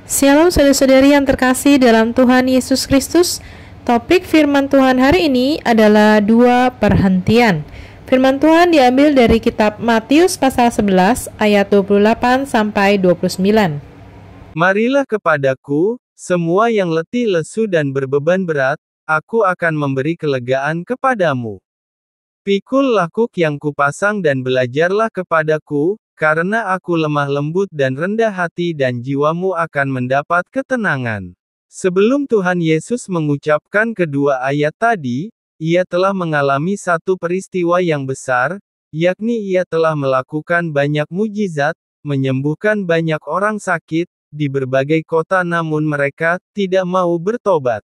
Shalom saudara-saudari yang terkasih dalam Tuhan Yesus Kristus. Topik firman Tuhan hari ini adalah dua perhentian. Firman Tuhan diambil dari kitab Matius pasal 11 ayat 28 sampai 29. Marilah kepadaku, semua yang letih lesu dan berbeban berat, aku akan memberi kelegaan kepadamu. Pikullah kuk yang kupasang dan belajarlah kepadaku, karena aku lemah lembut dan rendah hati dan jiwamu akan mendapat ketenangan. Sebelum Tuhan Yesus mengucapkan kedua ayat tadi, ia telah mengalami satu peristiwa yang besar, yakni ia telah melakukan banyak mujizat, menyembuhkan banyak orang sakit, di berbagai kota namun mereka tidak mau bertobat.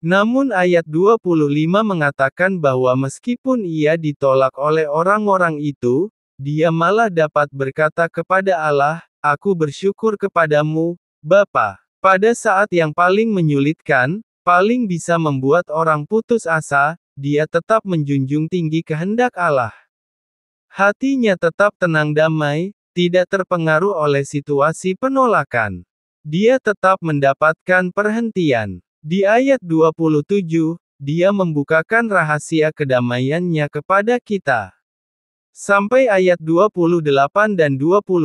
Namun ayat 25 mengatakan bahwa meskipun ia ditolak oleh orang-orang itu, dia malah dapat berkata kepada Allah, "Aku bersyukur kepadamu, Bapa." Pada saat yang paling menyulitkan, paling bisa membuat orang putus asa, dia tetap menjunjung tinggi kehendak Allah. Hatinya tetap tenang damai, tidak terpengaruh oleh situasi penolakan. Dia tetap mendapatkan perhentian. Di ayat 27, dia membukakan rahasia kedamaiannya kepada kita. Sampai ayat 28 dan 29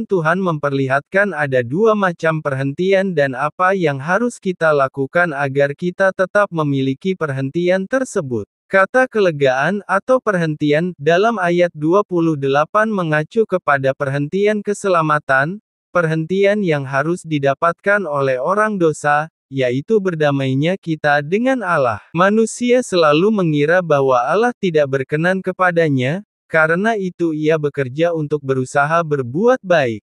Tuhan memperlihatkan ada dua macam perhentian dan apa yang harus kita lakukan agar kita tetap memiliki perhentian tersebut. Kata kelegaan atau perhentian dalam ayat 28 mengacu kepada perhentian keselamatan, perhentian yang harus didapatkan oleh orang dosa, yaitu berdamainya kita dengan Allah. Manusia selalu mengira bahwa Allah tidak berkenan kepadanya, karena itu ia bekerja untuk berusaha berbuat baik.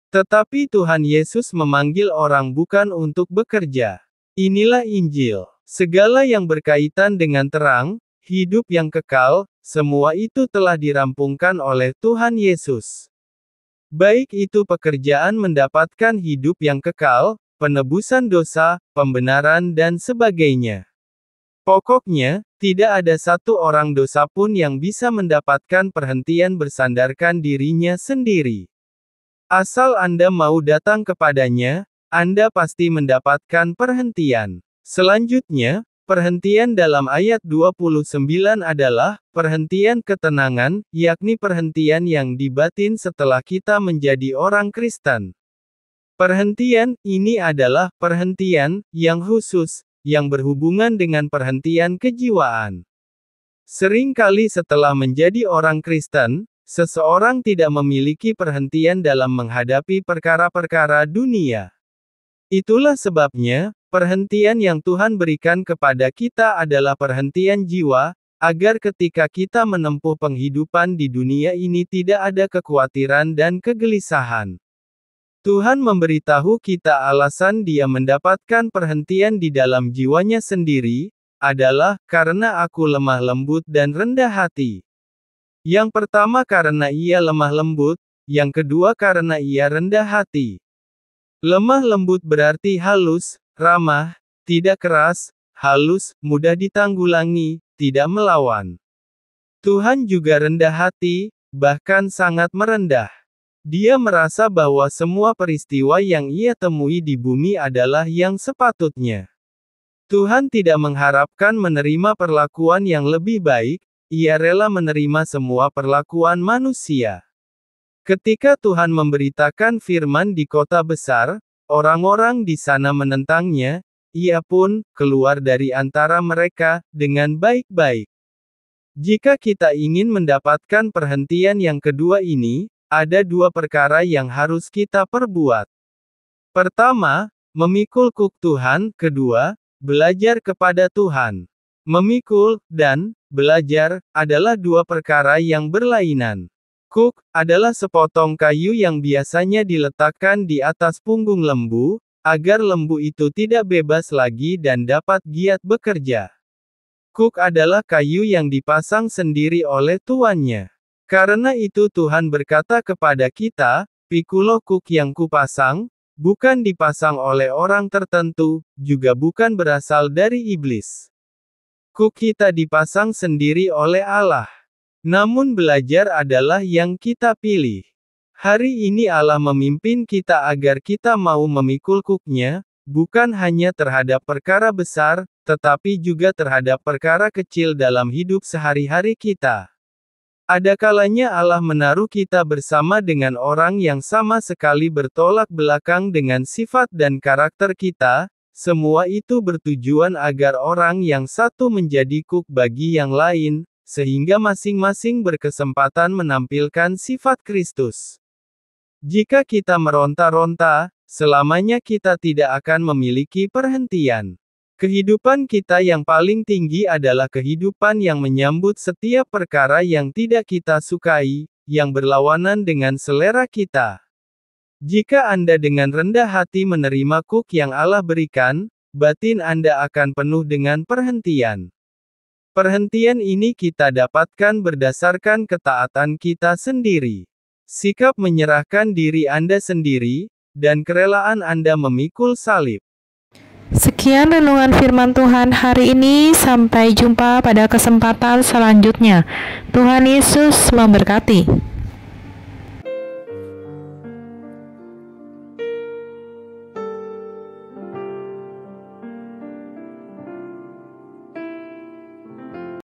Tetapi Tuhan Yesus memanggil orang bukan untuk bekerja. Inilah Injil. Segala yang berkaitan dengan terang, hidup yang kekal, semua itu telah dirampungkan oleh Tuhan Yesus. Baik itu pekerjaan mendapatkan hidup yang kekal, penebusan dosa, pembenaran dan sebagainya. Pokoknya, tidak ada satu orang dosa pun yang bisa mendapatkan perhentian bersandarkan dirinya sendiri. Asal Anda mau datang kepadanya, Anda pasti mendapatkan perhentian. Selanjutnya, perhentian dalam ayat 29 adalah perhentian ketenangan, yakni perhentian yang dibatin setelah kita menjadi orang Kristen. Perhentian ini adalah perhentian yang khusus, yang berhubungan dengan perhentian kejiwaan. Seringkali setelah menjadi orang Kristen, seseorang tidak memiliki perhentian dalam menghadapi perkara-perkara dunia. Itulah sebabnya, perhentian yang Tuhan berikan kepada kita adalah perhentian jiwa, agar ketika kita menempuh penghidupan di dunia ini tidak ada kekhawatiran dan kegelisahan. Tuhan memberitahu kita alasan dia mendapatkan perhentian di dalam jiwanya sendiri, adalah karena aku lemah lembut dan rendah hati. Yang pertama karena ia lemah lembut, yang kedua karena ia rendah hati. Lemah lembut berarti halus, ramah, tidak keras, halus, mudah ditanggulangi, tidak melawan. Tuhan juga rendah hati, bahkan sangat merendah. Dia merasa bahwa semua peristiwa yang ia temui di bumi adalah yang sepatutnya. Tuhan tidak mengharapkan menerima perlakuan yang lebih baik, ia rela menerima semua perlakuan manusia. Ketika Tuhan memberitakan firman di kota besar, orang-orang di sana menentangnya, ia pun keluar dari antara mereka dengan baik-baik. Jika kita ingin mendapatkan perhentian yang kedua ini, ada dua perkara yang harus kita perbuat. Pertama, memikul kuk Tuhan, kedua, belajar kepada Tuhan. Memikul, dan belajar, adalah dua perkara yang berlainan. Kuk, adalah sepotong kayu yang biasanya diletakkan di atas punggung lembu, agar lembu itu tidak bebas lagi dan dapat giat bekerja. Kuk adalah kayu yang dipasang sendiri oleh tuannya. Karena itu Tuhan berkata kepada kita, "Pikuloh kuk yang kupasang, bukan dipasang oleh orang tertentu, juga bukan berasal dari iblis. Kuk kita dipasang sendiri oleh Allah. Namun belajar adalah yang kita pilih." Hari ini Allah memimpin kita agar kita mau memikul kuknya, bukan hanya terhadap perkara besar, tetapi juga terhadap perkara kecil dalam hidup sehari-hari kita. Ada kalanya Allah menaruh kita bersama dengan orang yang sama sekali bertolak belakang dengan sifat dan karakter kita, semua itu bertujuan agar orang yang satu menjadi kuk bagi yang lain, sehingga masing-masing berkesempatan menampilkan sifat Kristus. Jika kita meronta-ronta, selamanya kita tidak akan memiliki perhentian. Kehidupan kita yang paling tinggi adalah kehidupan yang menyambut setiap perkara yang tidak kita sukai, yang berlawanan dengan selera kita. Jika Anda dengan rendah hati menerima kuk yang Allah berikan, batin Anda akan penuh dengan perhentian. Perhentian ini kita dapatkan berdasarkan ketaatan kita sendiri. Sikap menyerahkan diri Anda sendiri, dan kerelaan Anda memikul salib. Sekian renungan firman Tuhan hari ini, sampai jumpa pada kesempatan selanjutnya. Tuhan Yesus memberkati.